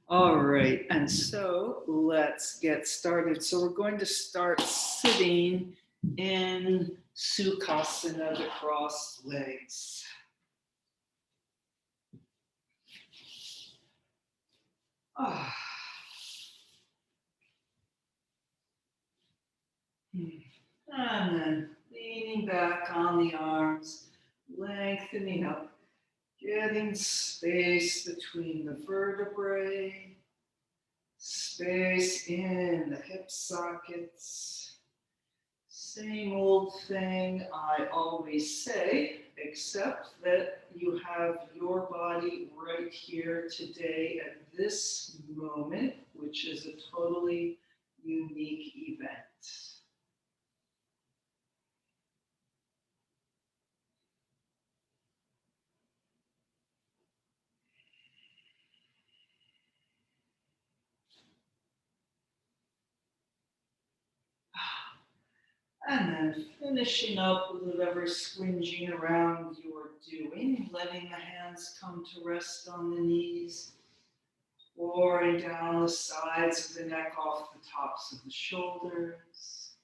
All right, and so let's get started. So we're going to start sitting in Sukhasana, the crossed legs. Ah. And then leaning back on the arms, lengthening up, getting space between the vertebrae, space in the hip sockets. Same old thing I always say, except that you have your body right here today at this moment, which is a totally unique event. And then finishing up with whatever squinging around you're doing, letting the hands come to rest on the knees, pouring down the sides of the neck off the tops of the shoulders.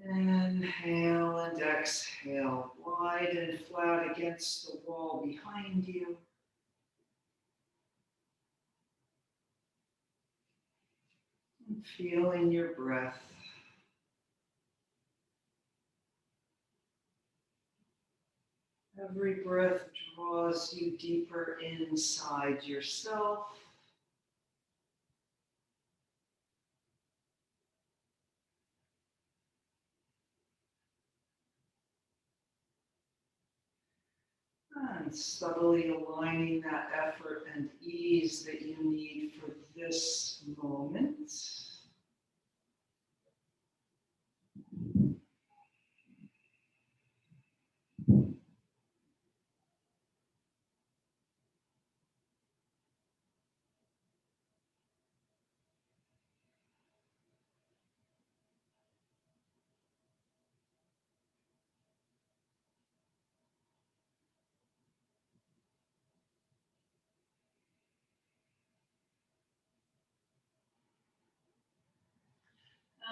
Inhale and exhale, wide and flat against the wall behind you. And feeling your breath. Every breath draws you deeper inside yourself. And subtly aligning that effort and ease that you need for this moment.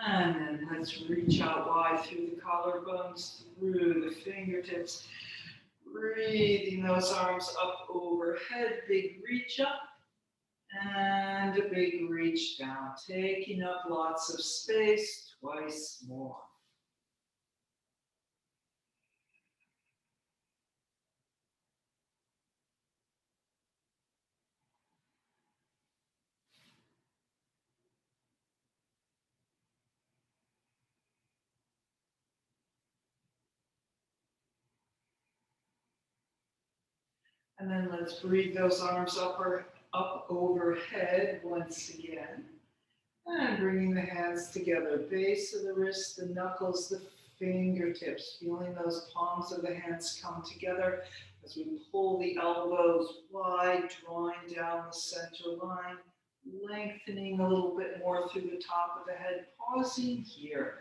And then let's reach out wide through the collarbones, through the fingertips. Breathing those arms up overhead, big reach up and a big reach down, taking up lots of space, twice more. And then let's breathe those arms up overhead once again. And bringing the hands together, base of the wrist, the knuckles, the fingertips, feeling those palms of the hands come together as we pull the elbows wide, drawing down the center line, lengthening a little bit more through the top of the head, pausing here.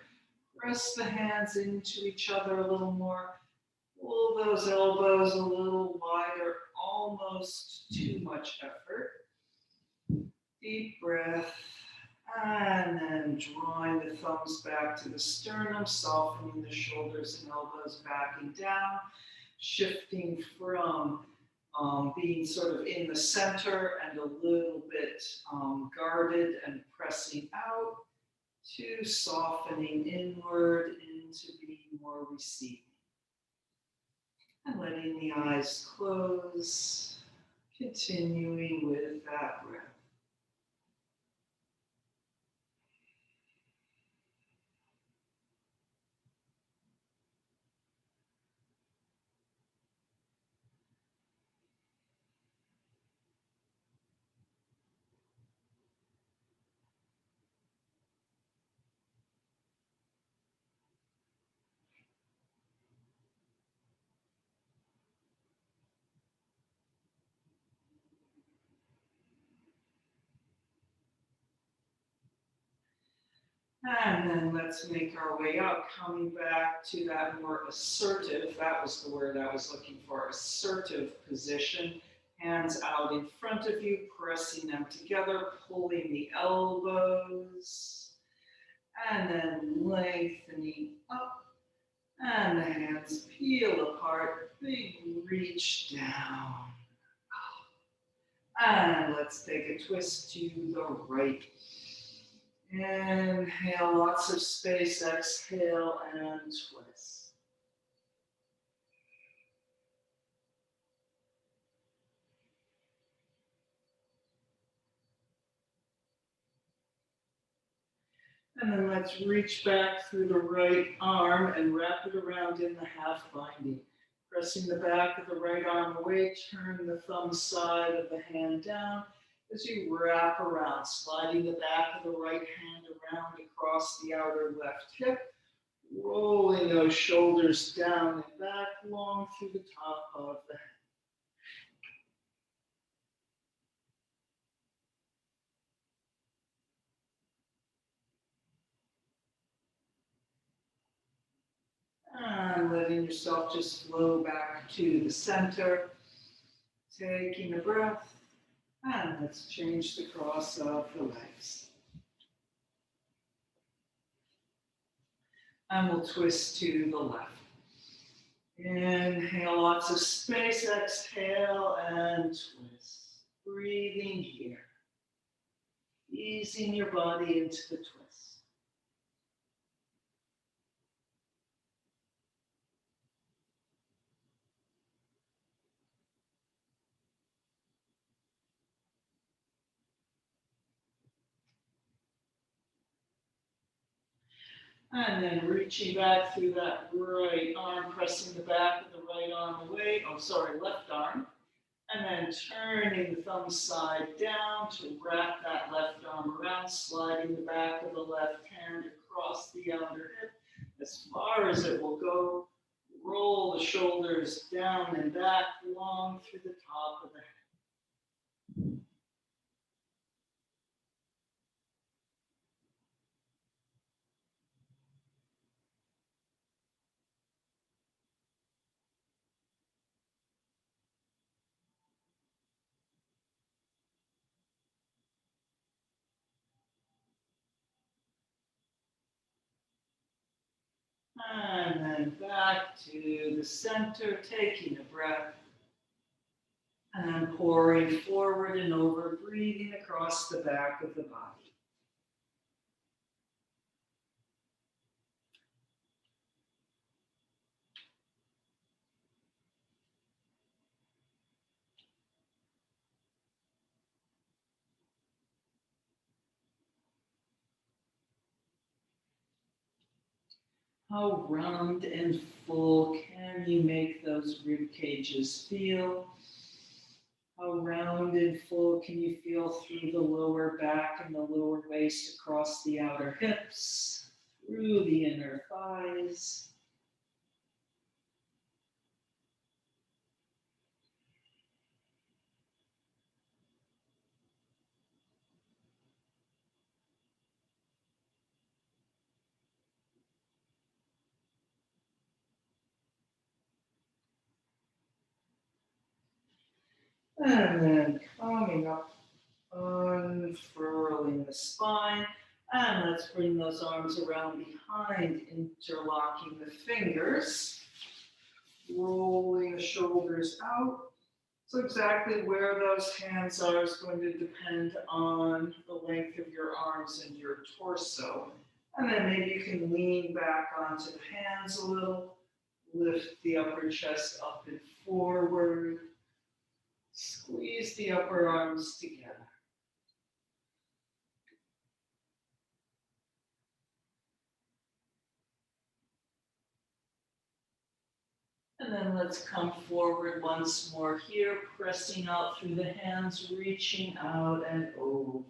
Press the hands into each other a little more. Pull those elbows a little wider, almost too much effort. Deep breath. And then drawing the thumbs back to the sternum, softening the shoulders and elbows backing down, shifting from being sort of in the center and a little bit guarded and pressing out to softening inward into being more receiving. And letting the eyes close, continuing with that breath. And then let's make our way out, coming back to that more assertive, that was the word I was looking for, assertive position. Hands out in front of you, pressing them together, pulling the elbows, and then lengthening up, and the hands peel apart, big reach down. And let's take a twist to the right. Inhale, lots of space, exhale, and twist. And then let's reach back through the right arm and wrap it around in the half binding. Pressing the back of the right arm away, turn the thumb side of the hand down as you wrap around, sliding the back of the right hand around across the outer left hip, rolling those shoulders down and back long through the top of the head. And letting yourself just flow back to the center, taking a breath. And let's change the cross of the legs. And we'll twist to the left. Inhale, lots of space. Exhale and twist. Breathing here. Easing your body into the twist. And then reaching back through that right arm, pressing the back of the right arm away. Oh, sorry, left arm. And then turning the thumb side down to wrap that left arm around, sliding the back of the left hand across the outer hip as far as it will go. Roll the shoulders down and back, long through the top of the head. And then back to the center, taking a breath. And pouring forward and over, breathing across the back of the body. How round and full can you make those rib cages feel? How round and full can you feel through the lower back and the lower waist across the outer hips, through the inner thighs? And then coming up, unfurling the spine. And let's bring those arms around behind, interlocking the fingers, rolling the shoulders out. So exactly where those hands are is going to depend on the length of your arms and your torso. And then maybe you can lean back onto the hands a little, lift the upper chest up and forward, squeeze the upper arms together. And then let's come forward once more here, pressing out through the hands, reaching out and over.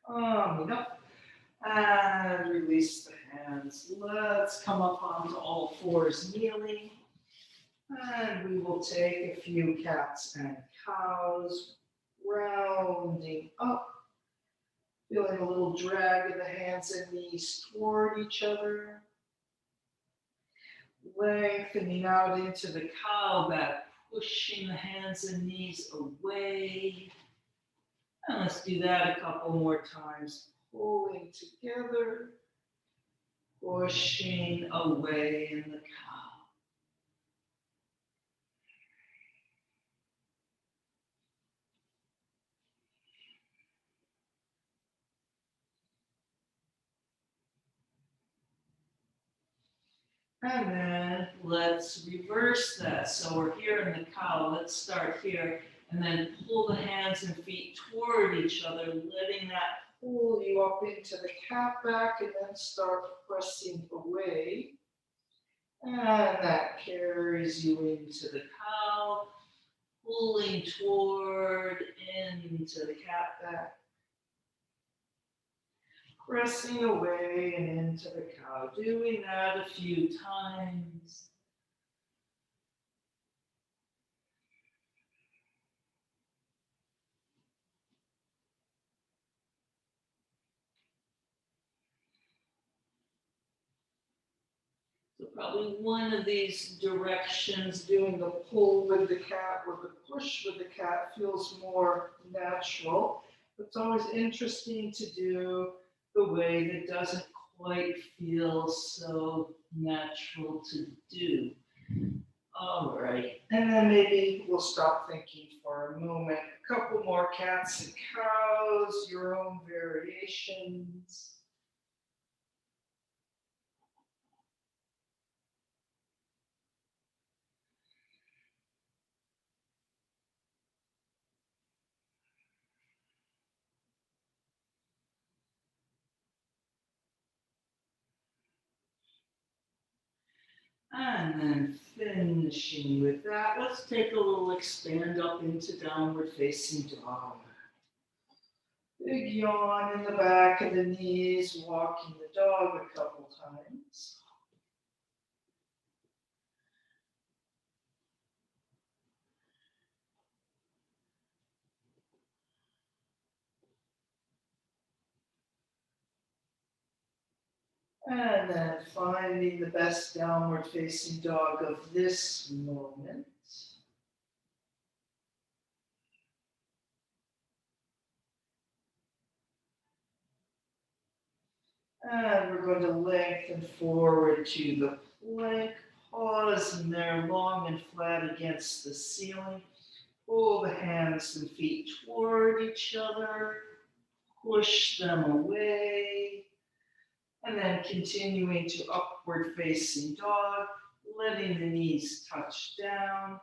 Coming up. And release the hands. Let's come up onto all fours, kneeling. And we will take a few cats and cows, rounding up, feeling a little drag of the hands and knees toward each other, lengthening out into the cow back, pushing the hands and knees away. And let's do that a couple more times. Pulling together, pushing away in the cow. And then let's reverse that. So we're here in the cow. Let's start here and then pull the hands and feet toward each other, letting that pull you up into the cat back and then start pressing away. And that carries you into the cow, pulling toward into the cat back, pressing away and into the cow. Doing that a few times. So probably one of these directions, doing the pull with the cat or the push with the cat, feels more natural. It's always interesting to do the way that doesn't quite feel so natural to do. All right, and then maybe we'll stop thinking for a moment. A couple more cats and cows, your own variations. And then finishing with that, let's take a little expand up into downward facing dog. Big yawn in the back of the knees, walking the dog a couple times. And then finding the best downward facing dog of this moment. And we're going to lengthen forward to the plank, pausing there long and flat against the ceiling. Pull the hands and feet toward each other, push them away, and then continuing to upward facing dog, letting the knees touch down,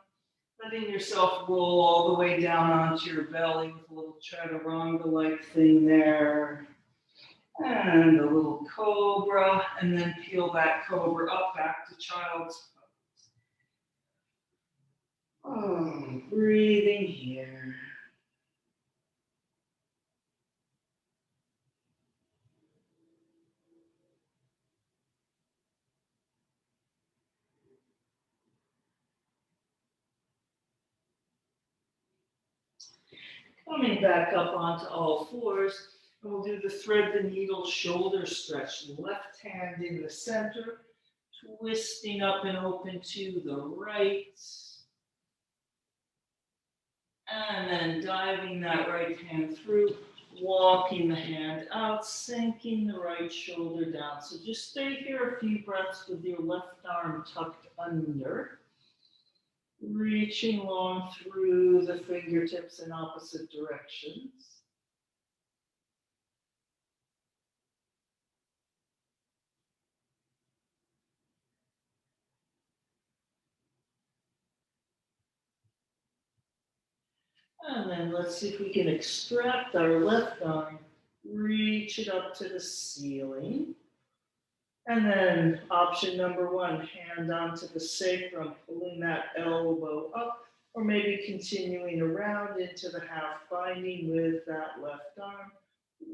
letting yourself roll all the way down onto your belly with a little chaturanga-like thing there. And a little cobra, and then peel that cobra up back to child's pose. Oh, breathing here. Coming back up onto all fours, and we'll do the thread the needle shoulder stretch. Left hand in the center, twisting up and open to the right. And then diving that right hand through, walking the hand out, sinking the right shoulder down. So just stay here a few breaths with your left arm tucked under. Reaching long through the fingertips in opposite directions. And then let's see if we can extract our left arm, reach it up to the ceiling. And then option number one, hand onto the sacrum, pulling that elbow up, or maybe continuing around into the half binding with that left arm,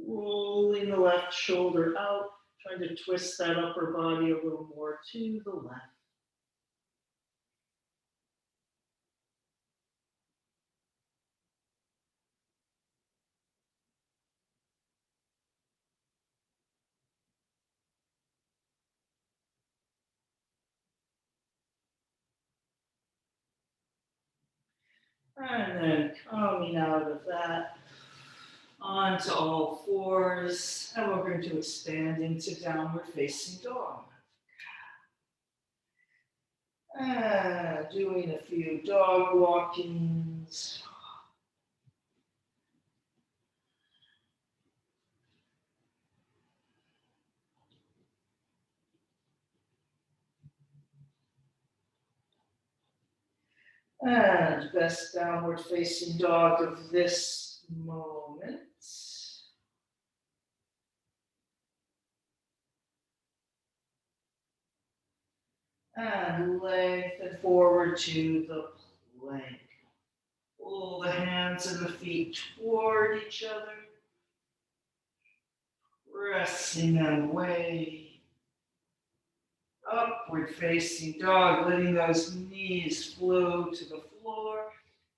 rolling the left shoulder out, trying to twist that upper body a little more to the left. And then coming out of that onto all fours. And we're going to expand into downward facing dog. And doing a few dog walkings. And best downward facing dog of this moment. And lengthen forward to the plank. Pull the hands and the feet toward each other. Pressing them away. Upward facing dog, letting those knees flow to the floor,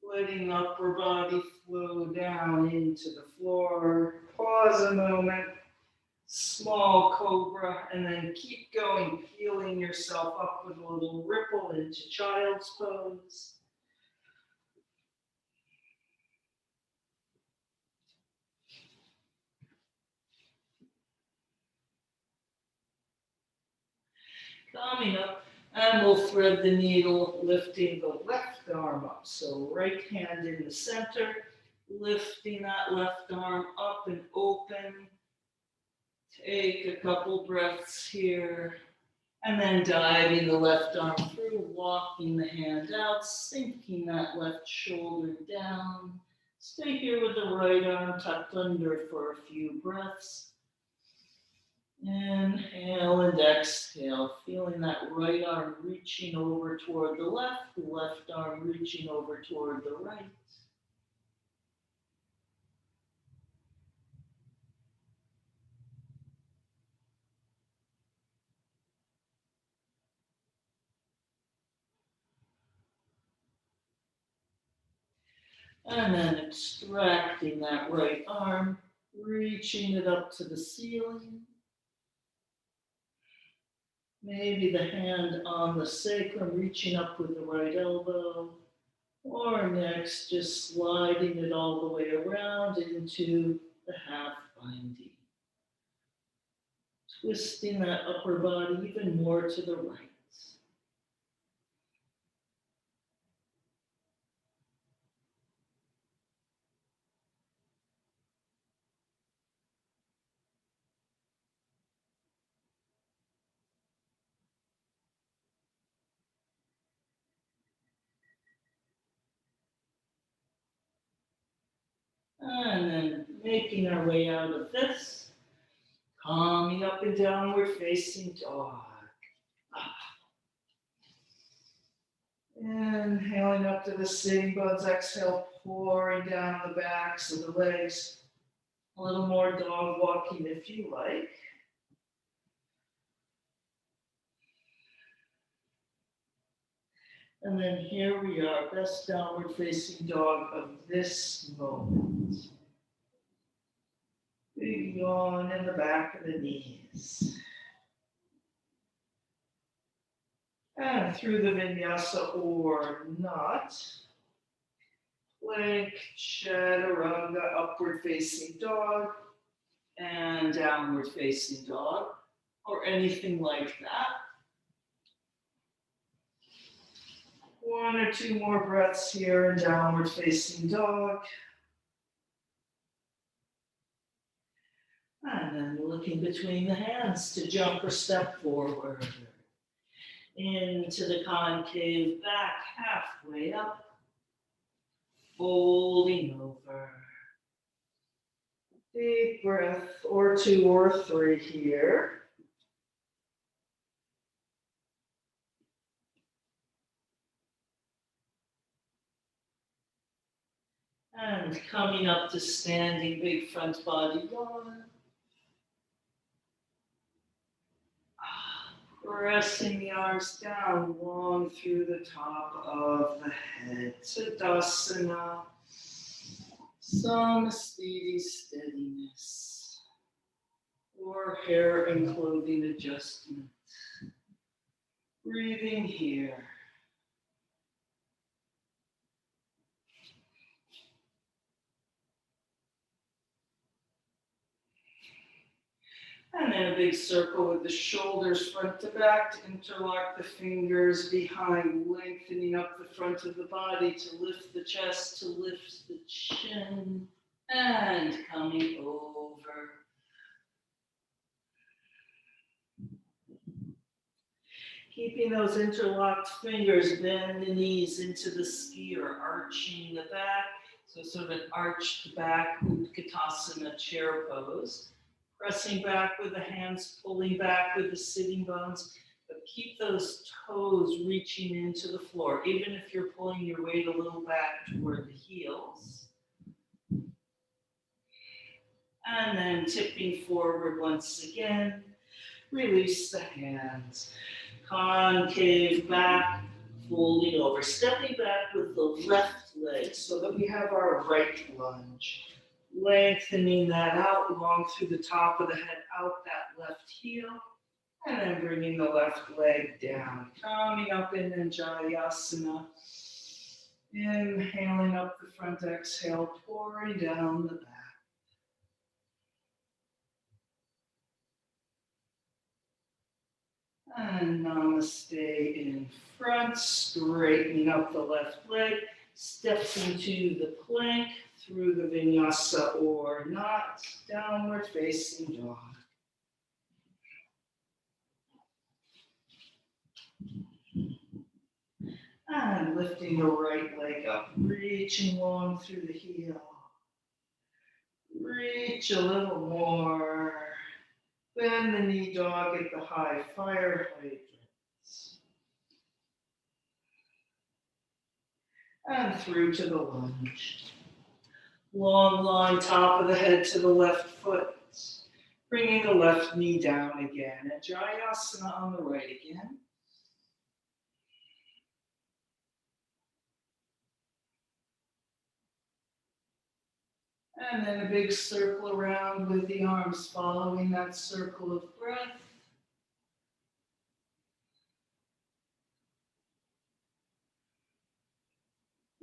letting upper body flow down into the floor. Pause a moment, small cobra, and then keep going, peeling yourself up with a little ripple into child's pose. Coming up, and we'll thread the needle, lifting the left arm up. So right hand in the center, lifting that left arm up and open. Take a couple breaths here. And then diving the left arm through, walking the hand out, sinking that left shoulder down. Stay here with the right arm tucked under for a few breaths. Inhale and exhale, feeling that right arm reaching over toward the left arm reaching over toward the right. And then extracting that right arm, reaching it up to the ceiling. Maybe the hand on the sacrum, reaching up with the right elbow. Or next, just sliding it all the way around into the half binding. Twisting that upper body even more to the right. And then making our way out of this, coming up and downward facing dog. Inhaling up to the sitting bones, exhale, pouring down the backs of the legs. A little more dog walking if you like. And then here we are, best downward facing dog of this moment. Big yawn in the back of the knees. And through the vinyasa or not. Plank, chaturanga, upward facing dog, and downward facing dog, or anything like that. One or two more breaths here in downward facing dog. And then looking between the hands to jump or step forward. Into the concave back, halfway up. Folding over. Deep breath, or two or three here. And coming up to standing, big front body yawn. Pressing the arms down long through the top of the head. Tadasana. Samasthiti, steadiness. Or hair and clothing adjustment. Breathing here. And then a big circle with the shoulders front to back to interlock the fingers behind, lengthening up the front of the body to lift the chest, to lift the chin, and coming over. Keeping those interlocked fingers, bend the knees into the skier, arching the back. So sort of an arched back, Utkatasana chair pose. Pressing back with the hands, pulling back with the sitting bones. But keep those toes reaching into the floor, even if you're pulling your weight a little back toward the heels. And then tipping forward once again. Release the hands. Concave back, folding over, stepping back with the left leg so that we have our right lunge. Lengthening that out long through the top of the head, out that left heel, and then bringing the left leg down. Coming up in Vinyasyasana. Inhaling up the front, exhale, pouring down the back. And namaste in front, straightening up the left leg, stepping to the plank through the vinyasa or not, downward facing dog. And lifting the right leg up, reaching long through the heel. Reach a little more. Bend the knee dog at the high fire hydrants. And through to the lunge. Long line, top of the head to the left foot. Bringing the left knee down again. And Jayasana on the right again. And then a big circle around with the arms following that circle of breath.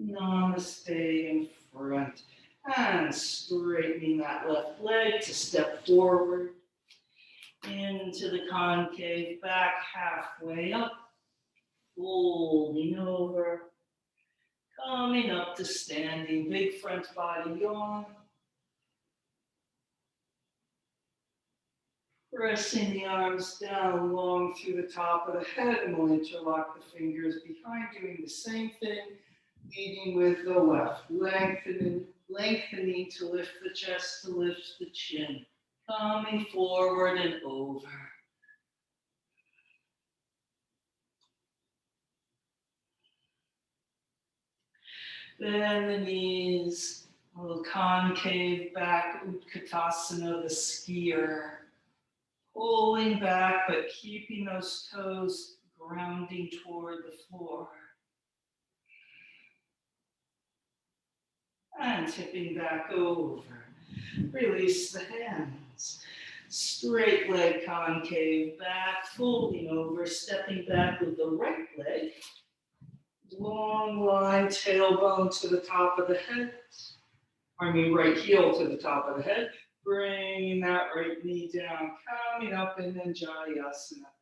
Namaste in front. And straightening that left leg to step forward. Into the concave back, halfway up. Folding over. Coming up to standing, big front body yawn. Pressing the arms down long through the top of the head, and we'll interlock the fingers behind, doing the same thing, leading with the left, lengthening to lift the chest, to lift the chin, coming forward and over. Bend the knees, a little concave back, Utkatasana, the skier. Pulling back, but keeping those toes grounding toward the floor. And tipping back over. Release the hands. Straight leg concave back, folding over, stepping back with the right leg. Long line, tailbone to the top of the head. Right heel to the top of the head. Bringing that right knee down, coming up and then Jayasana.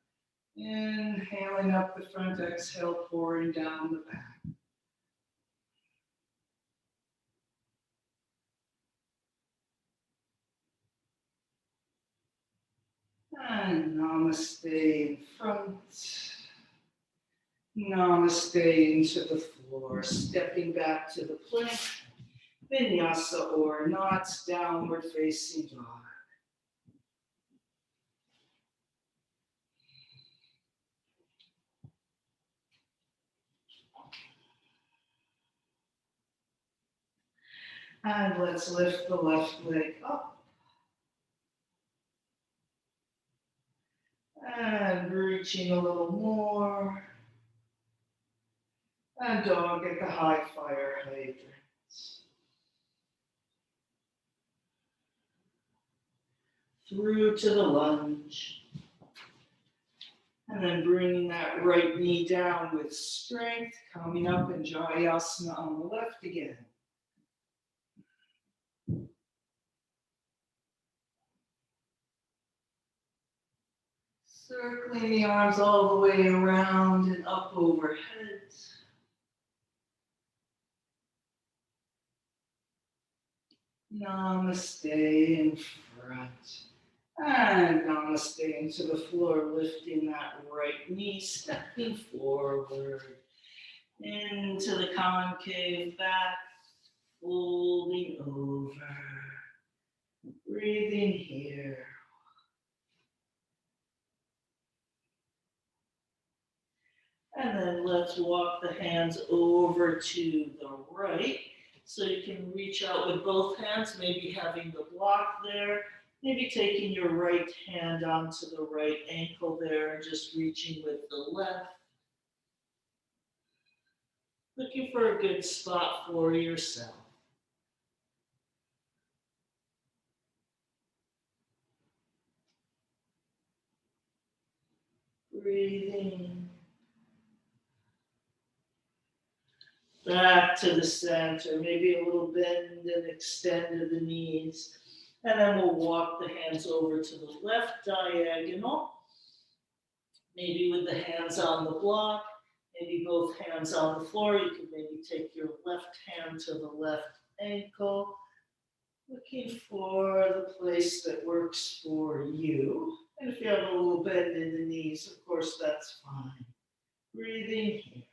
Inhaling up the front, exhale, pouring down the back. And namaste in front. Namaste into the floor, stepping back to the plank. Vinyasa or not, downward facing dog. And let's lift the left leg up. And reaching a little more. And dog at the high fire hydrants. Through to the lunge. And then bringing that right knee down with strength, coming up in Jayasana on the left again. Circling the arms all the way around and up overhead. Namaste in front. And namaste into the floor, lifting that right knee, stepping forward. Into the concave back, folding over. Breathing here. And then let's walk the hands over to the right. So you can reach out with both hands, maybe having the block there, maybe taking your right hand onto the right ankle there and just reaching with the left. Looking for a good spot for yourself. Breathing. Back to the center, maybe a little bend and extend of the knees. And then we'll walk the hands over to the left diagonal. Maybe with the hands on the block, maybe both hands on the floor. You can maybe take your left hand to the left ankle. Looking for the place that works for you. And if you have a little bend in the knees, of course, that's fine. Breathing here.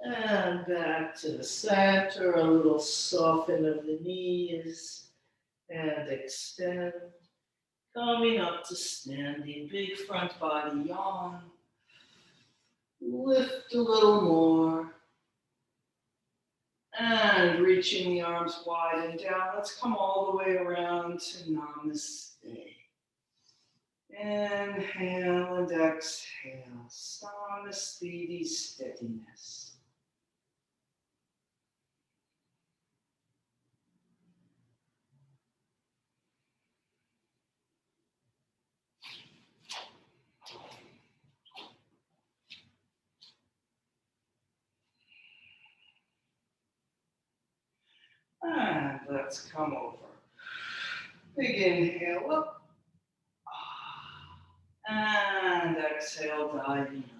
And back to the center, a little soften of the knees and extend. Coming up to standing, big front body yawn. Lift a little more. And reaching the arms wide and down. Let's come all the way around to Namaste. Inhale and exhale. Samastiti, steadiness. And let's come over. Big inhale up. And exhale, diving over.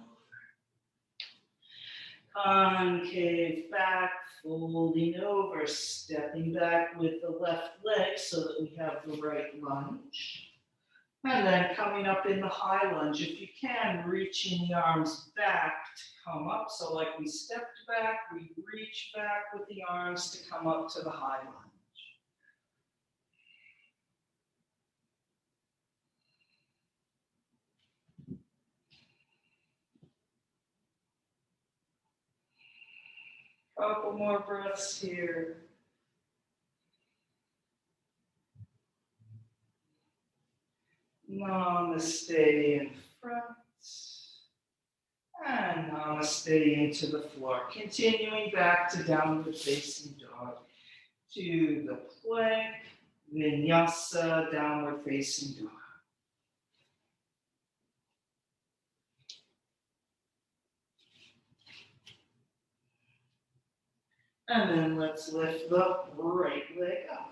Concave back, folding over, stepping back with the left leg so that we have the right lunge. And then coming up in the high lunge, if you can, reaching the arms back to come up. So like we stepped back, we reach back with the arms to come up to the high lunge. Couple more breaths here. Namaste in front. And namaste into the floor. Continuing back to downward facing dog. To the plank, vinyasa, downward facing dog. And then let's lift the right leg up.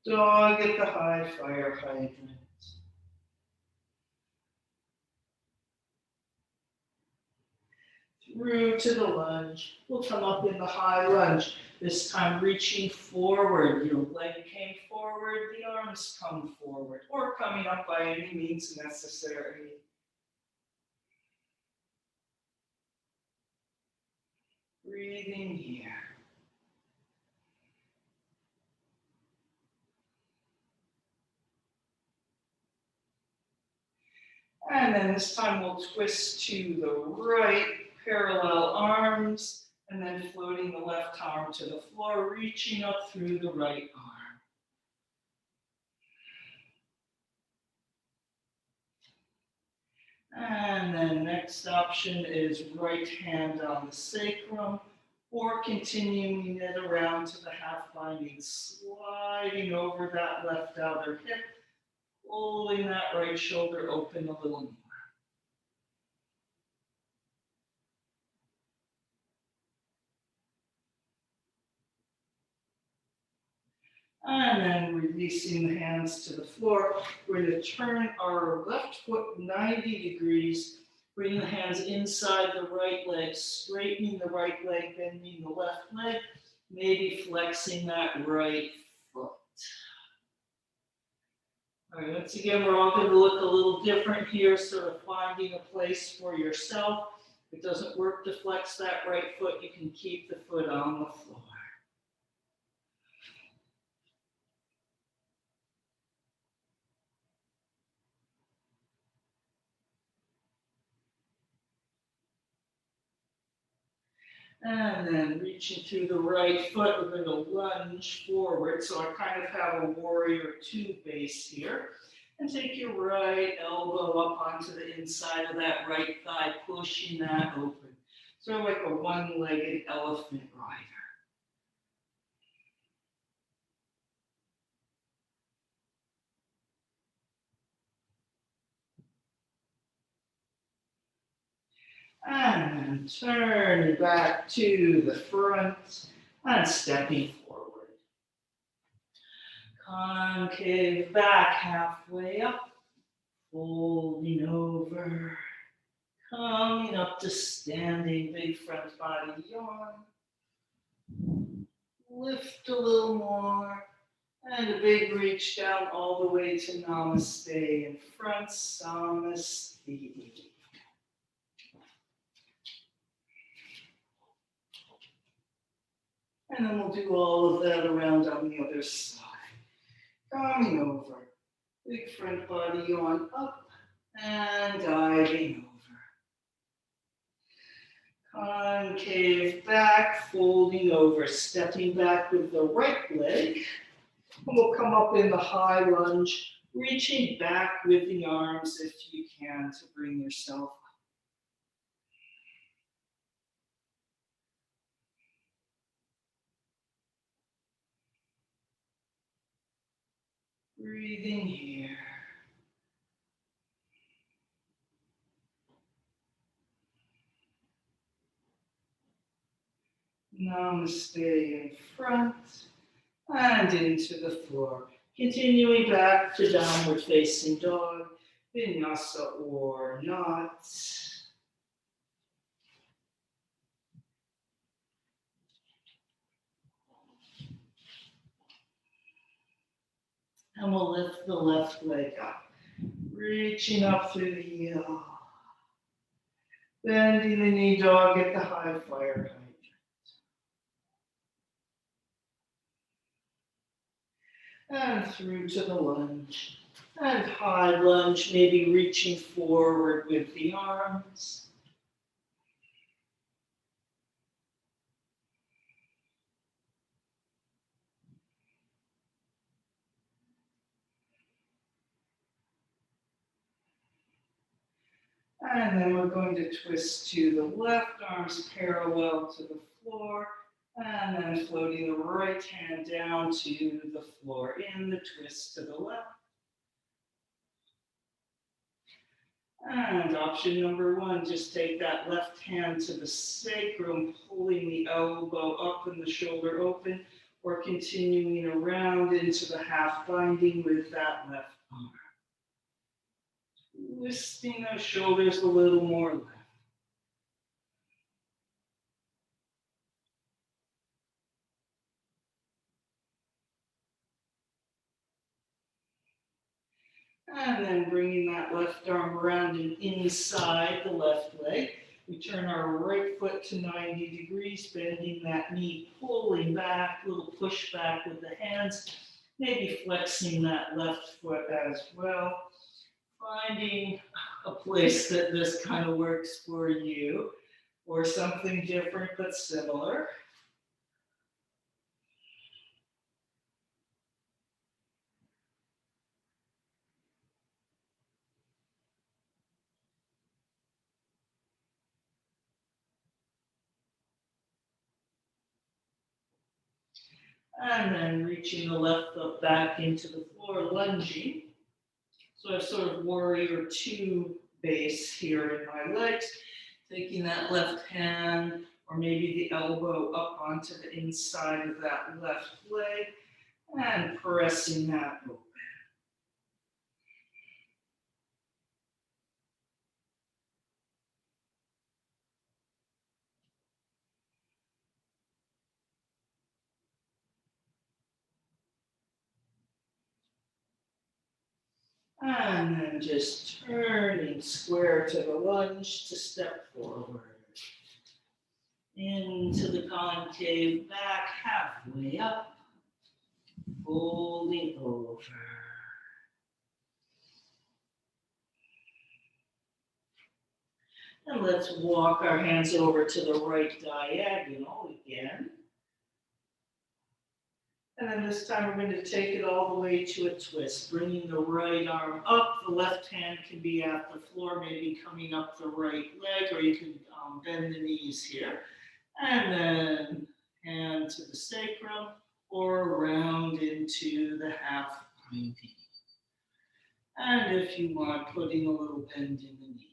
Dog at the high fire hydrant. Through to the lunge. We'll come up in the high lunge. This time reaching forward. Your leg came forward, the arms come forward. Or coming up by any means necessary. Breathing here. And then this time we'll twist to the right, parallel arms, and then floating the left arm to the floor, reaching up through the right arm. And then next option is right hand on the sacrum, or continuing it around to the half binding, sliding over that left outer hip, pulling that right shoulder open a little more. And then releasing the hands to the floor. We're going to turn our left foot 90 degrees, bring the hands inside the right leg, straightening the right leg, bending the left leg, maybe flexing that right foot. All right, once again, we're all going to look a little different here, sort of finding a place for yourself. If it doesn't work to flex that right foot, you can keep the foot on the floor. And then reaching through the right foot, we're going to lunge forward. So I kind of have a warrior two base here. And take your right elbow up onto the inside of that right thigh, pushing that open. Sort of like a one-legged elephant rider. And turning back to the front and stepping forward. Concave back halfway up, folding over, coming up to standing, big front body yawn. Lift a little more, and a big reach down all the way to Namaste in front, Samasthiti. And then we'll do all of that around on the other side. Coming over, big front body yawn up and diving over. Concave back, folding over, stepping back with the right leg. And we'll come up in the high lunge, reaching back with the arms if you can to bring yourself up. Breathing here. Namaste in front and into the floor. Continuing back to downward facing dog, vinyasa or not. And we'll lift the left leg up, reaching up through the heel. Bending the knee dog at the high fire height. And through to the lunge. And high lunge, maybe reaching forward with the arms. And then we're going to twist to the left, arms parallel to the floor. And then floating the right hand down to the floor in the twist to the left. And option number one, just take that left hand to the sacrum, pulling the elbow up and the shoulder open, or continuing around into the half binding with that left arm. Twisting those shoulders a little more left. And then bringing that left arm around and inside the left leg. We turn our right foot to 90 degrees, bending that knee, pulling back, a little push back with the hands, maybe flexing that left foot as well. Finding a place that this kind of works for you, or something different but similar. And then reaching the left foot back into the floor, lunging. So I have sort of warrior two base here in my legs, taking that left hand or maybe the elbow up onto the inside of that left leg and pressing that open. And then just turning square to the lunge to step forward. Into the concave back, halfway up, folding over. And let's walk our hands over to the right diagonal again. And then this time we're going to take it all the way to a twist, bringing the right arm up. The left hand can be at the floor, maybe coming up the right leg, or you can bend the knees here. And then hand to the sacrum or round into the half binding. And if you want, putting a little bend in the knee.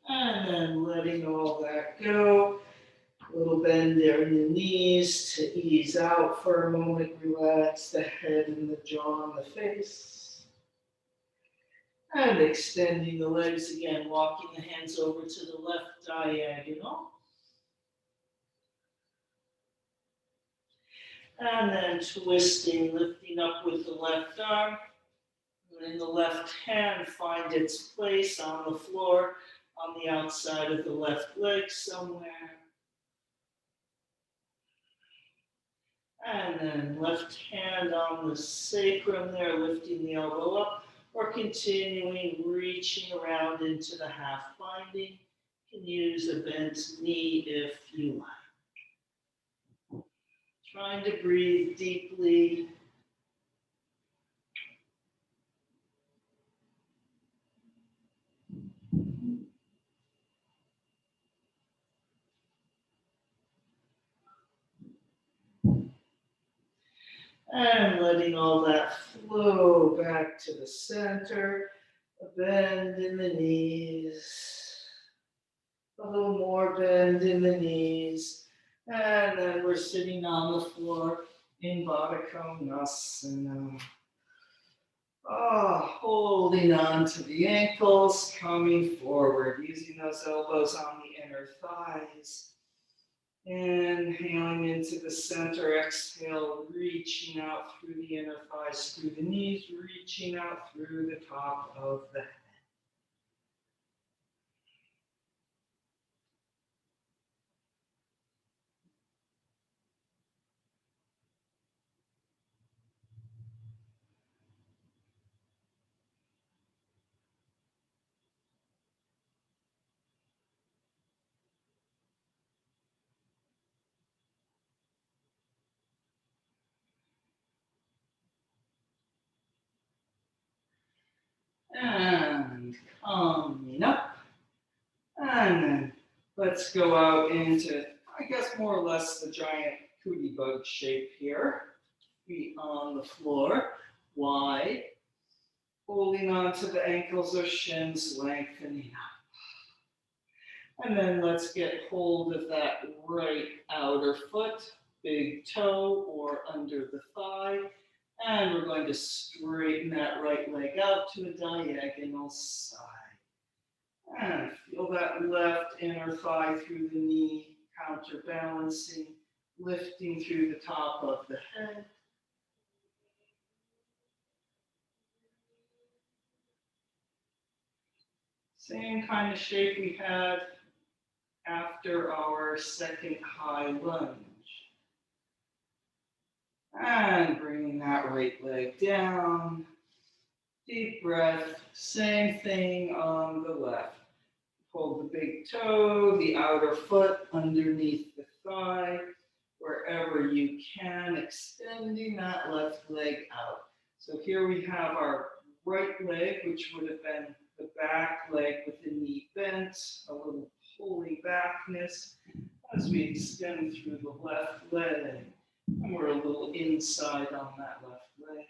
And then letting all that go. A little bend there in the knees to ease out for a moment. Relax the head and the jaw and the face. And extending the legs again, walking the hands over to the left diagonal. And then twisting, lifting up with the left arm. And in the left hand, find its place on the floor, on the outside of the left leg somewhere. And then left hand on the sacrum there, lifting the elbow up, or continuing reaching around into the half binding. You can use a bent knee if you like. Trying to breathe deeply. And letting all that flow back to the center. A bend in the knees. A little more bend in the knees. And then we're sitting on the floor in Baddha Konasana. Holding on to the ankles, coming forward, using those elbows on the inner thighs. Inhaling into the center, exhale, reaching out through the inner thighs, through the knees, reaching out through the top of the head. And coming up. And then let's go out into, I guess, more or less the giant cootie bug shape here. Feet on the floor, wide. Holding on to the ankles or shins, lengthening up. And then let's get hold of that right outer foot, big toe or under the thigh. And we're going to straighten that right leg out to a diagonal side. And feel that left inner thigh through the knee, counterbalancing, lifting through the top of the head. Same kind of shape we had after our second high lunge. And bringing that right leg down. Deep breath. Same thing on the left. Hold the big toe, the outer foot underneath the thigh. wherever you can, extending that left leg out. So here we have our right leg, which would have been the back leg with the knee bent, a little pulling backness as we extend through the left leg. And we're a little inside on that left leg.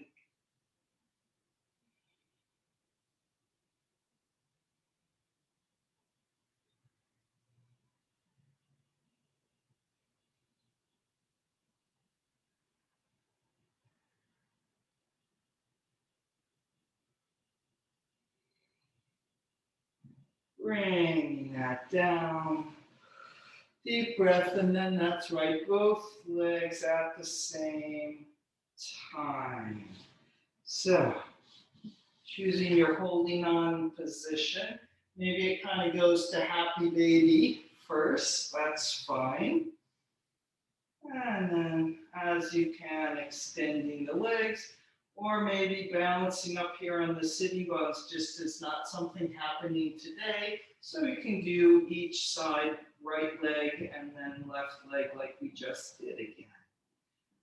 Bringing that down. Deep breath, and then that's right, both legs at the same time. So, choosing your holding on position. Maybe it kind of goes to happy baby first, that's fine. And then as you can, extending the legs, or maybe balancing up here on the sitting bones, just as not something happening today. So you can do each side, right leg and then left leg like we just did again.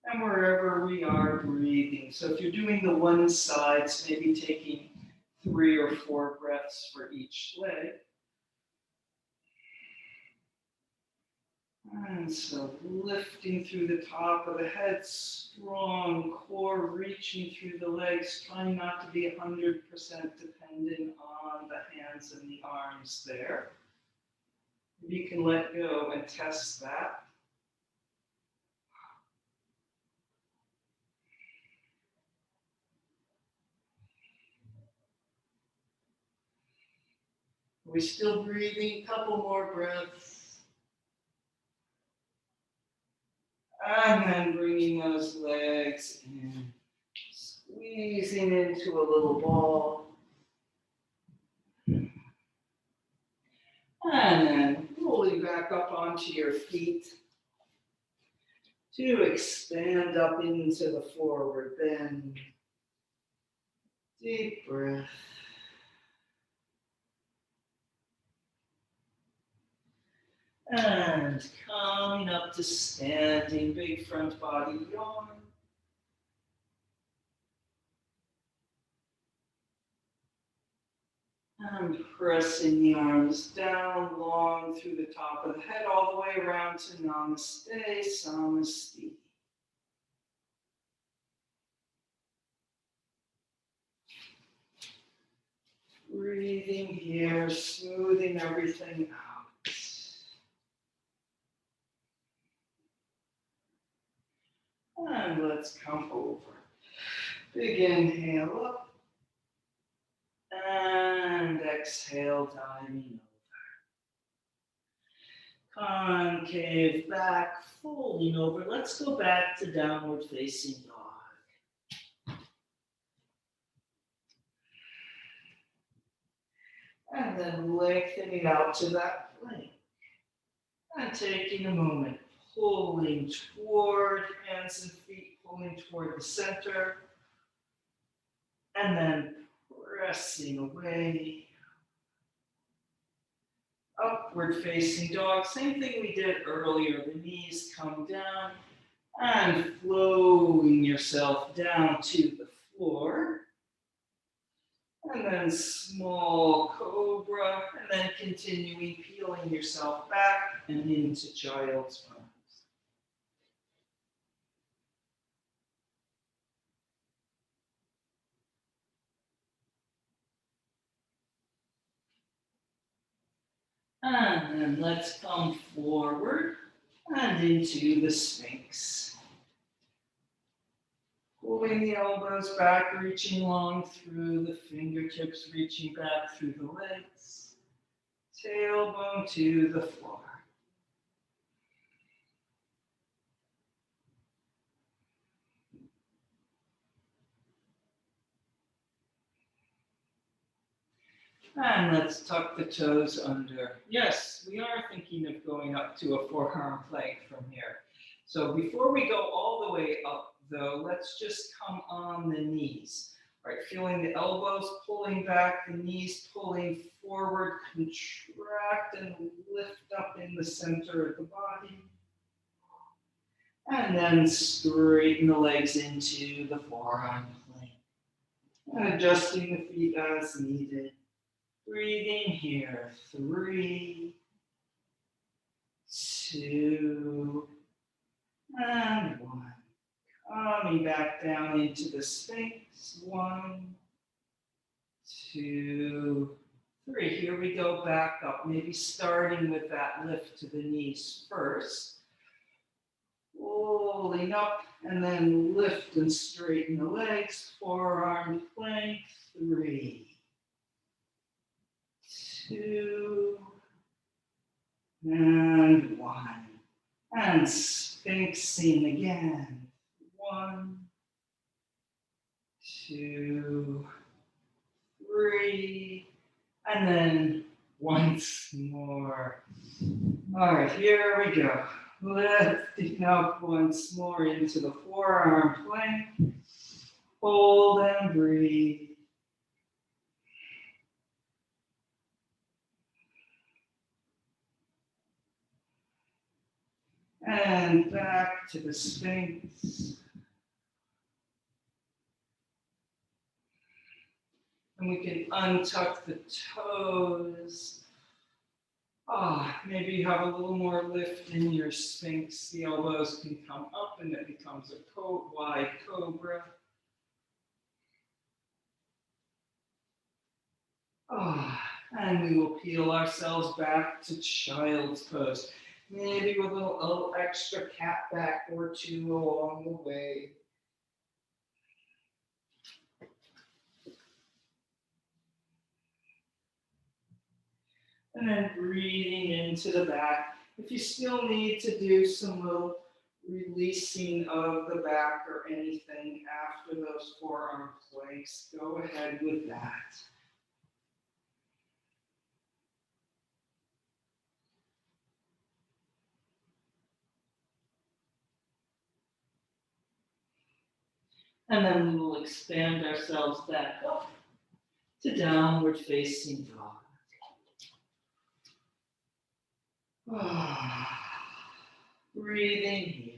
And wherever we are, breathing. So if you're doing the one sides, maybe taking 3 or 4 breaths for each leg. And so lifting through the top of the head, strong core reaching through the legs, trying not to be 100% dependent on the hands and the arms there. You can let go and test that. We're still breathing, a couple more breaths. And then bringing those legs in, squeezing into a little ball. And then rolling back up onto your feet to expand up into the forward bend. Deep breath. And coming up to standing, big front body yawn. And pressing the arms down long through the top of the head, all the way around to Namaste, Samasti. Breathing here, smoothing everything out. And let's come over. Big inhale up. And exhale, diving over. Concave back, folding over. Let's go back to downward facing dog. And then lengthening out to that plank. And taking a moment, pulling toward hands and feet, pulling toward the center. And then pressing away. Upward facing dog, same thing we did earlier. The knees come down and flowing yourself down to the floor. And then small cobra, and then continuing peeling yourself back and into child's pose. And then let's come forward and into the Sphinx. Pulling the elbows back, reaching long through the fingertips, reaching back through the legs. Tailbone to the floor. And let's tuck the toes under. Yes, we are thinking of going up to a forearm plank from here. So before we go all the way up, though, let's just come on the knees. All right, feeling the elbows pulling back, the knees pulling forward, contract and lift up in the center of the body. And then straighten the legs into the forearm plank. And adjusting the feet as needed. Breathing here. 3, 2, and 1. Coming back down into the Sphinx. 1, 2, 3. Here we go, back up. Maybe starting with that lift to the knees first. Rolling up and then lift and straighten the legs. Forearm plank. 3, 2, and 1. And sphinxing again. 1, 2, 3, and then once more. All right, here we go. Lifting up once more into the forearm plank. Hold and breathe. And back to the Sphinx. And we can untuck the toes. Maybe you have a little more lift in your Sphinx. The elbows can come up and it becomes a wide cobra. And we will peel ourselves back to child's pose. Maybe with a little extra cat back or two along the way. And then breathing into the back. If you still need to do some little releasing of the back or anything after those forearm planks, go ahead with that. And then we will expand ourselves back up to downward facing dog. Breathing here.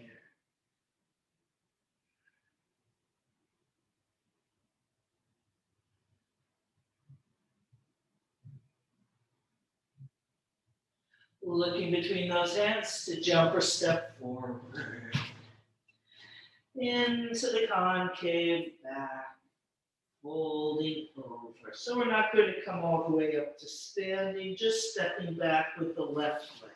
Looking between those hands to jump or step forward. Into the concave back, folding over. So we're not going to come all the way up to standing, just stepping back with the left leg.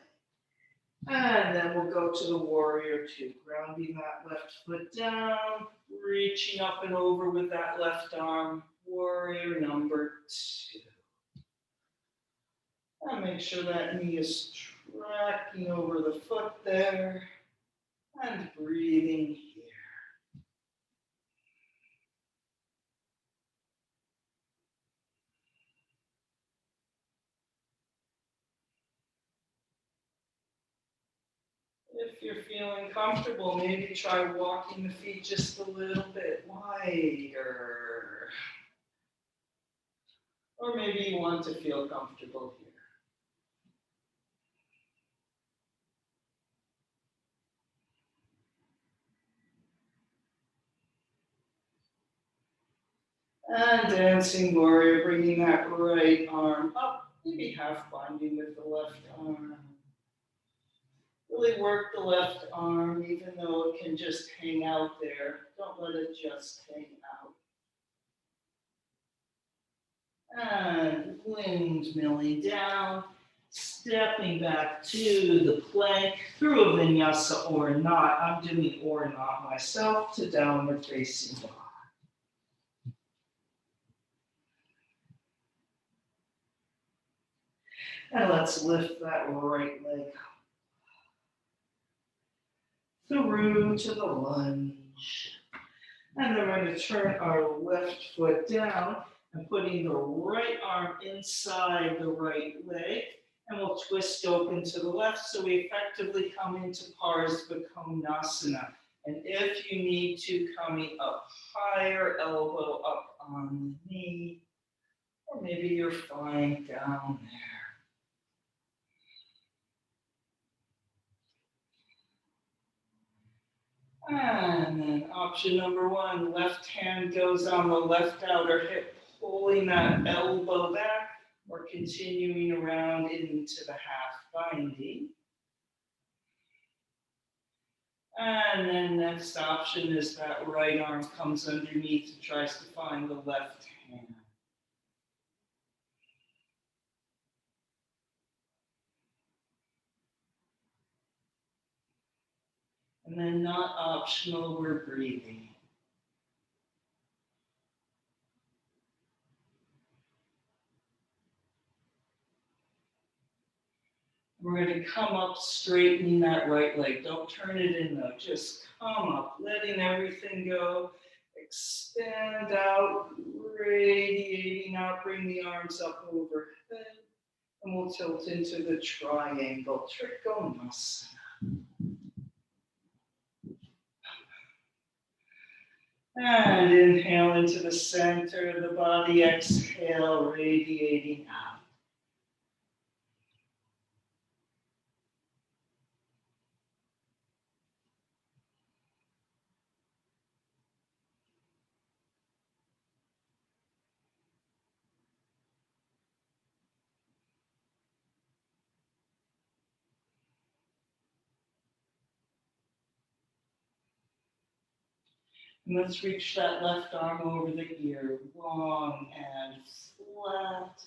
And then we'll go to the warrior two, grounding that left foot down, reaching up and over with that left arm, warrior number 2. And make sure that knee is tracking over the foot there, and breathing here. If you're feeling comfortable, maybe try walking the feet just a little bit wider. Or maybe you want to feel comfortable here. And dancing warrior, bringing that right arm up, maybe half binding with the left arm. Really work the left arm, even though it can just hang out there. Don't let it just hang out. And windmilling down, stepping back to the plank through a vinyasa or not. I'm doing or not myself to downward facing dog. And let's lift that right leg up. Through to the lunge. And then we're going to turn our left foot down and putting the right arm inside the right leg. And we'll twist open to the left so we effectively come into Parsvakonasana. And if you need to, coming up higher, elbow up on the knee, or maybe you're fine down there. And then option number one, left hand goes on the left outer hip, pulling that elbow back or continuing around into the half binding. And then next option is that right arm comes underneath and tries to find the left hand. And then not optional, we're breathing. We're going to come up, straightening that right leg. Don't turn it in though, just come up, letting everything go. Expand out, radiating out, bring the arms up overhead. And we'll tilt into the triangle, Trikonasana. And inhale into the center of the body, exhale, radiating out. And let's reach that left arm over the ear, long and flat,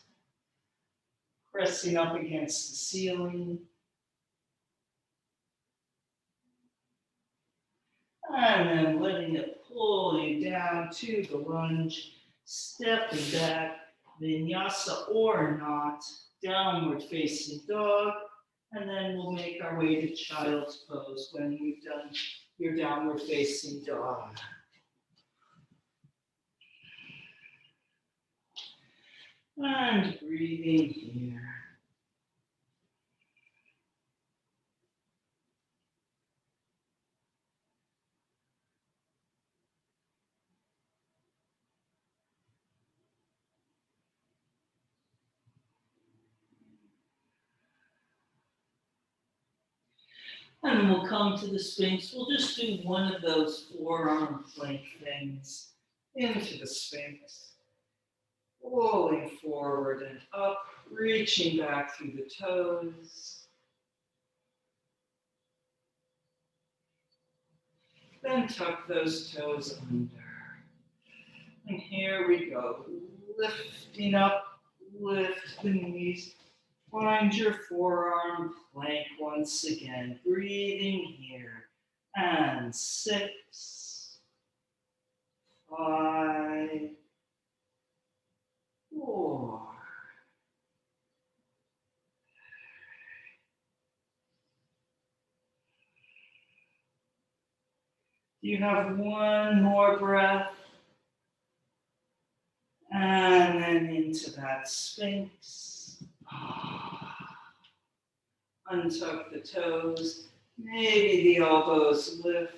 pressing up against the ceiling. And then letting it pull you down to the lunge, stepping back, vinyasa or not, downward facing dog. And then we'll make our way to child's pose when you've done your downward facing dog. And breathing here. And we'll come to the Sphinx. We'll just do one of those forearm plank things into the Sphinx. Rolling forward and up, reaching back through the toes. Then tuck those toes under. And here we go. Lifting up, lift the knees. Find your forearm plank once again. Breathing here. And 6, 5, 4. You have one more breath. And then into that Sphinx. Untuck the toes. Maybe the elbows lift.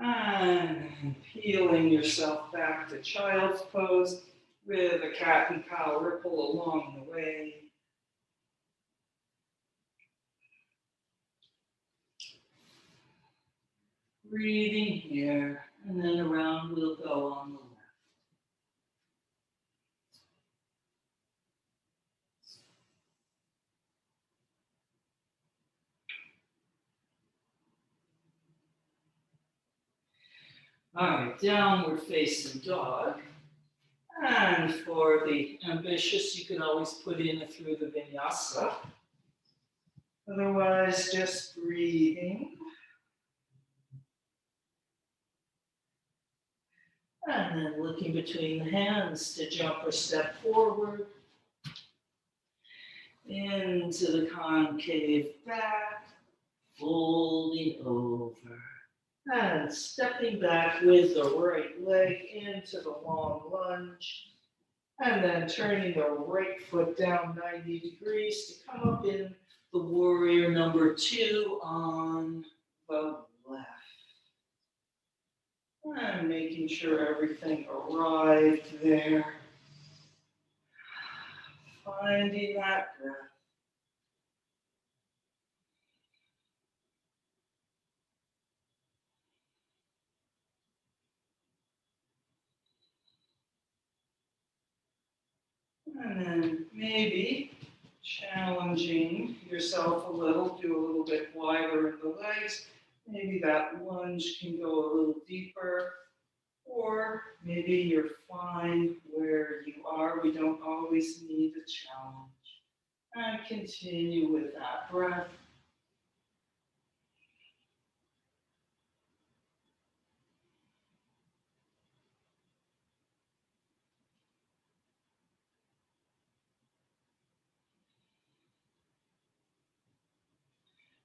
And peeling yourself back to child's pose with a cat and cow ripple along the way. Breathing here, and then around we'll go on the left. All right, downward facing dog. And for the ambitious, you can always put in through the vinyasa. Otherwise, just breathing. And then looking between the hands to jump or step forward. Into the concave back, folding over. And stepping back with the right leg into the long lunge. And then turning the right foot down 90 degrees to come up in the warrior number 2 on the left. And making making sure everything arrived there. Finding that breath. And then maybe challenging yourself a little, do a little bit wider in the legs. Maybe that lunge can go a little deeper, or maybe you're fine where you are. We don't always need a challenge. And continue with that breath.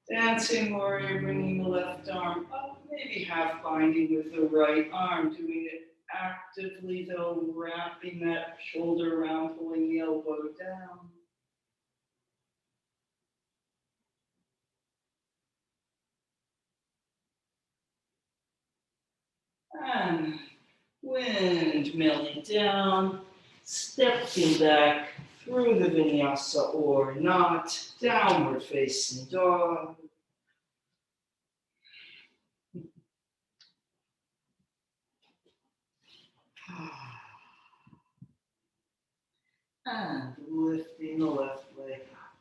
Dancing warrior, bringing the left arm up, maybe half binding with the right arm, doing it actively though, wrapping that shoulder around, pulling the elbow down. And windmilling down, stepping back through the vinyasa or not, downward facing dog. And lifting the left leg up.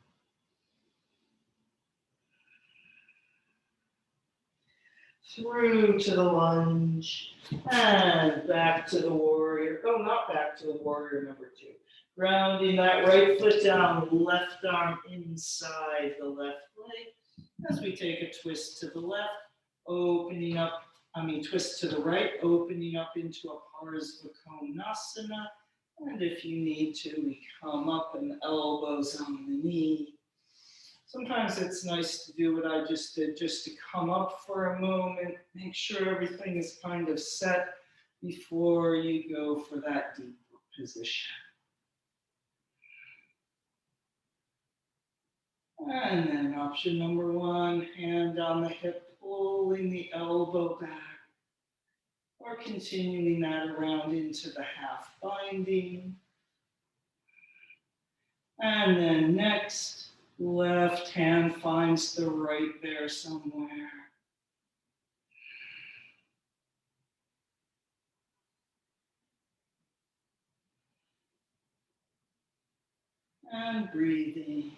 Through to the lunge and back to the warrior. Oh, not back to the warrior number two. Grounding that right foot down, left arm inside the left leg. As we take a twist to the left, twist to the right, opening up into a Parsvakonasana. And if you need to, we come up and elbows on the knee. Sometimes it's nice to do what I just did, just to come up for a moment, make sure everything is kind of set before you go for that deep position. And then option number one, hand on the hip, pulling the elbow back, or continuing that around into the half binding. And then next, left hand finds the right there somewhere. And breathing.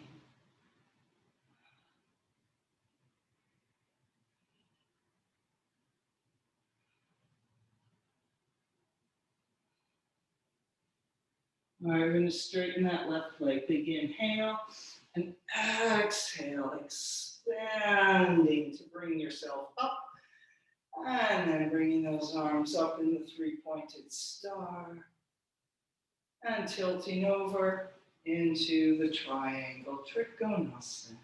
All right, we're going to straighten that left leg. Big inhale and exhale, expanding to bring yourself up. And then bringing those arms up in the three-pointed star. And tilting over into the triangle, Trikonasana.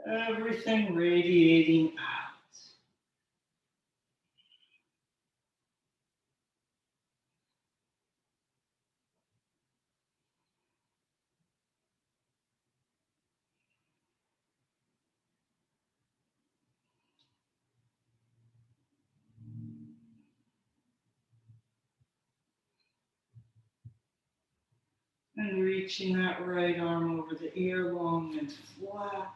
Everything radiating out. And reaching that right arm over the ear, long and flat.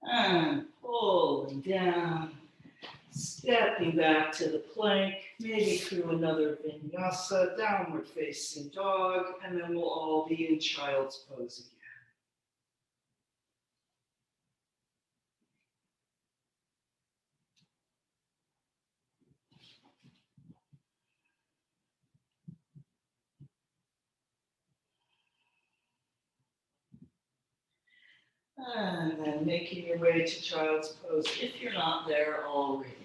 And pulling down, stepping back to the plank, maybe through another vinyasa, downward facing dog, and then we'll all be in child's pose again. And then making your way to child's pose if you're not there already.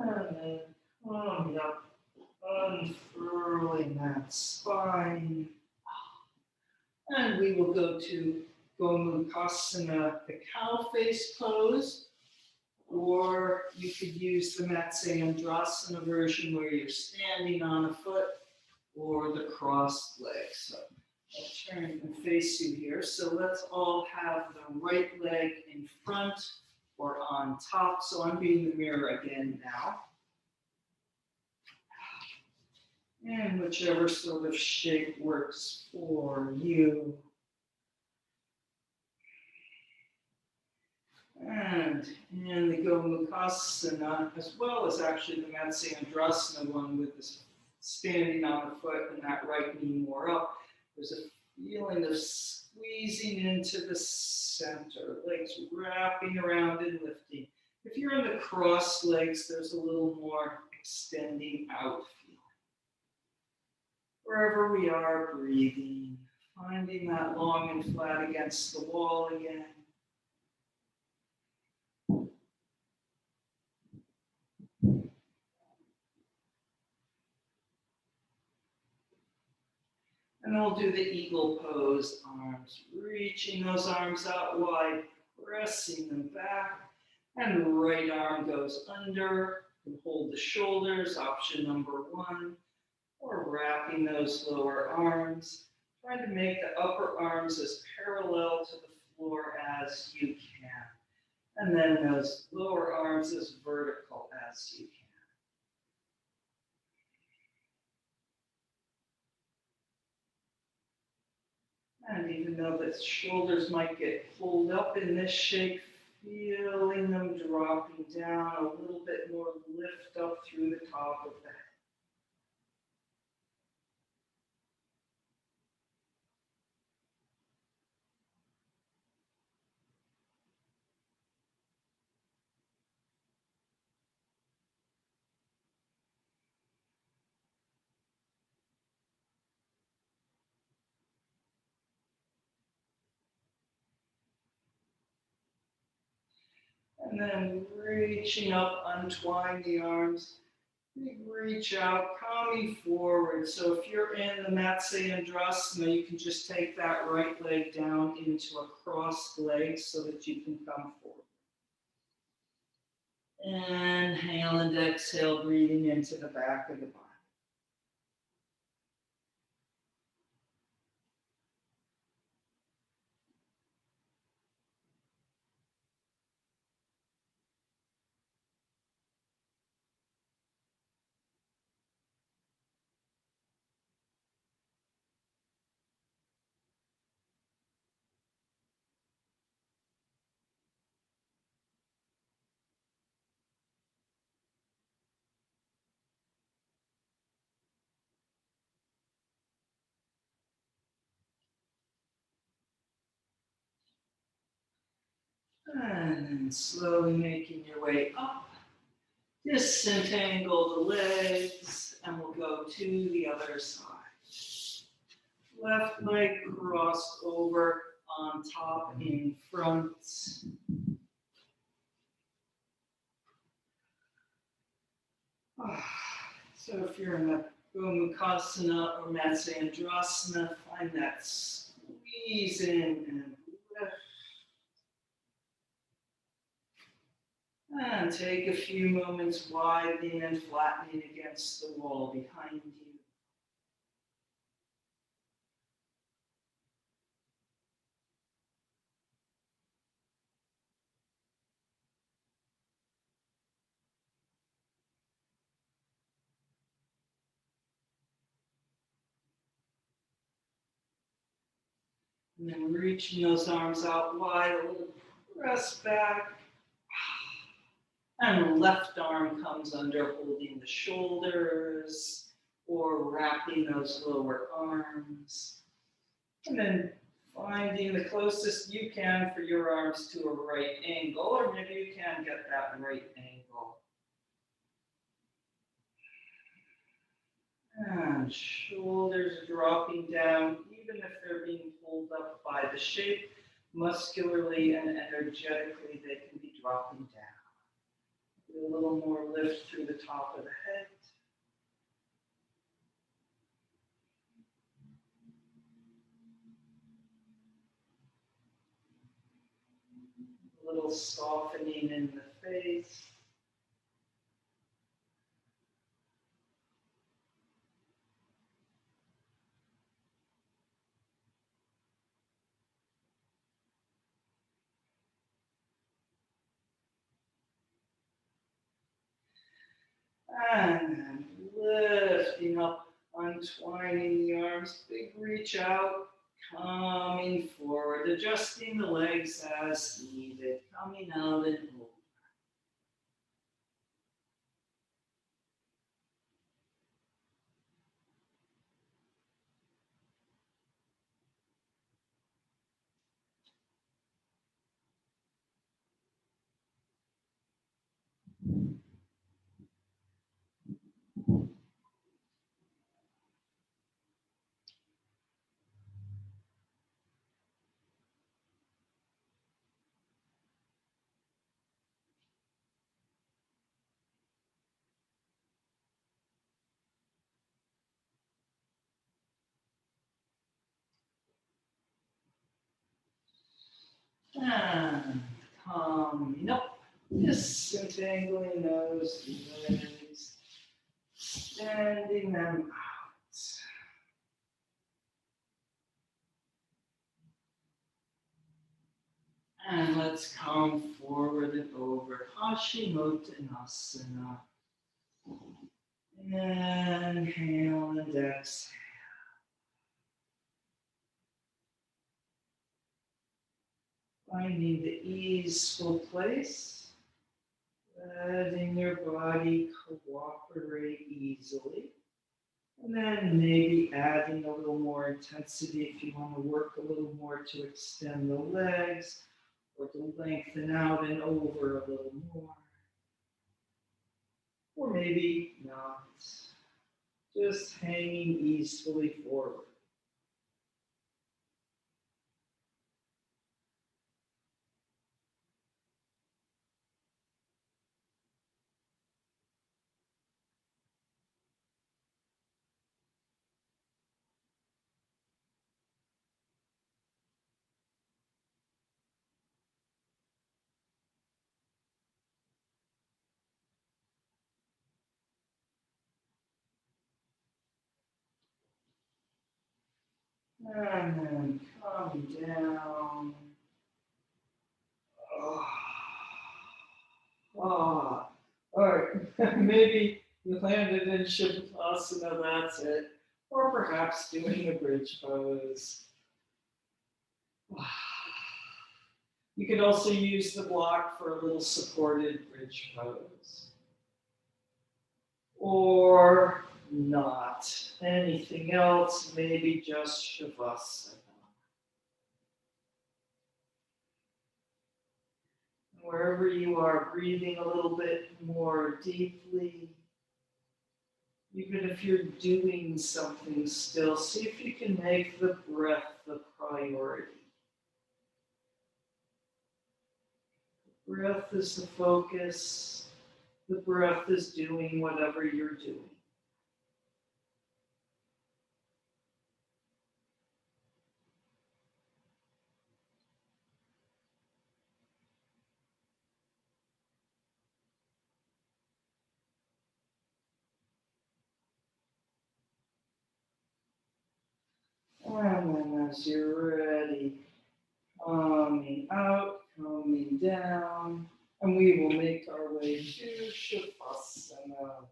And then coming up, unfurling that spine. And we will go to Gomukhasana, the cow face pose, or you could use the Matsyendrasana version where you're standing on a foot, or the crossed leg. So I'll turn and face you here. So let's all have the right leg in front or on top. So I'm being the mirror again now. And whichever sort of shape works for you. And in the Gomukhasana, as well as actually the Matsyendrasana one with this standing on the foot and that right knee more up, there's a feeling of squeezing into the center, legs wrapping around and lifting. If you're in the crossed legs, there's a little more extending out feeling. Wherever we are, breathing, finding that long and flat against the wall again. And then we'll do the eagle pose, arms, reaching those arms out wide, pressing them back, and the right arm goes under, and hold the shoulders, option number one, or wrapping those lower arms, trying to make the upper arms as parallel to the floor as you can, and then those lower arms as vertical as you can. And even though the shoulders might get pulled up in this shape, feeling them dropping down, a little bit more lift up through the top of the head. And then reaching up, untwine the arms. Reach out, coming forward. So if you're in the Matsyendrasana, you can just take that right leg down into a crossed leg so that you can come forward. Inhale and exhale, breathing into the back of the body. And then slowly making your way up. Disentangle the legs, and we'll go to the other side. Left leg crossed over on top in front. So if you're in the Gomukhasana or Matsyendrasana, find that squeeze in and lift. And take a few moments widening and flattening against the wall behind you. And then reaching those arms out wide, a little press back. And the left arm comes under, holding the shoulders or wrapping those lower arms. And then finding the closest you can for your arms to a right angle, or maybe you can get that right angle. And shoulders dropping down, even if they're being pulled up by the shape, muscularly and energetically, they can be dropping down. A little more lift through the top of the head. A little softening in the face. And lifting up, untwining the arms, big reach out, coming forward, adjusting the legs as needed, coming out and over. And coming up, disentangling those legs, extending them out. And let's come forward and over, Paschimottanasana. Inhale and exhale. Finding the easeful place, letting your body cooperate easily. And then maybe adding a little more intensity if you want to work a little more to extend the legs or to lengthen out and over a little more. Or maybe not. Just hanging easefully forward. And then coming down. Oh. Oh. All right, maybe you landed in Shavasana, that's it. Or perhaps doing a bridge pose. You could also use the block for a little supported bridge pose. Or not. Anything else, maybe just Shavasana. Wherever you are, breathing a little bit more deeply. Even if you're doing something still, see if you can make the breath the priority. The breath is the focus. The breath is doing whatever you're doing. And then as you're ready, coming out, coming down, and we will make our way to Shavasana.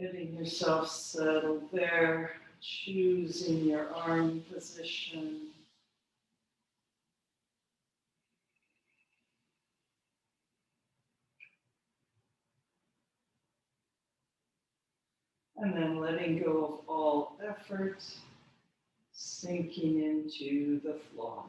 Getting yourself settled there, choosing your arm position. And then letting go of all effort, sinking into the floor.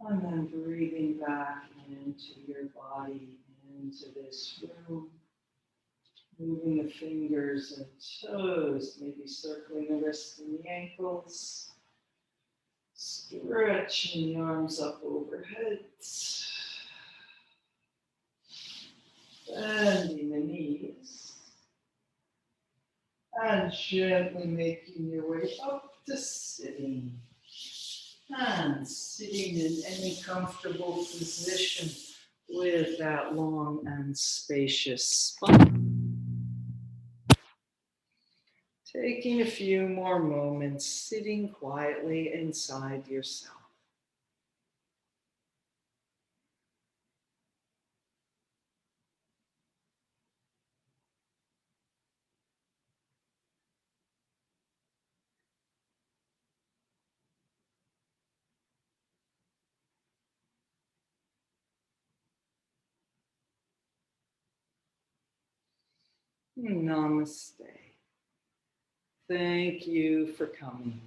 And then breathing back into your body, into this room. Moving the fingers and toes, maybe circling the wrists and the ankles. Stretching the arms up overhead. Bending the knees. And gently making your way up to sitting. And sitting in any comfortable position with that long and spacious spine. Taking a few more moments sitting quietly inside yourself. Namaste. Thank you for coming.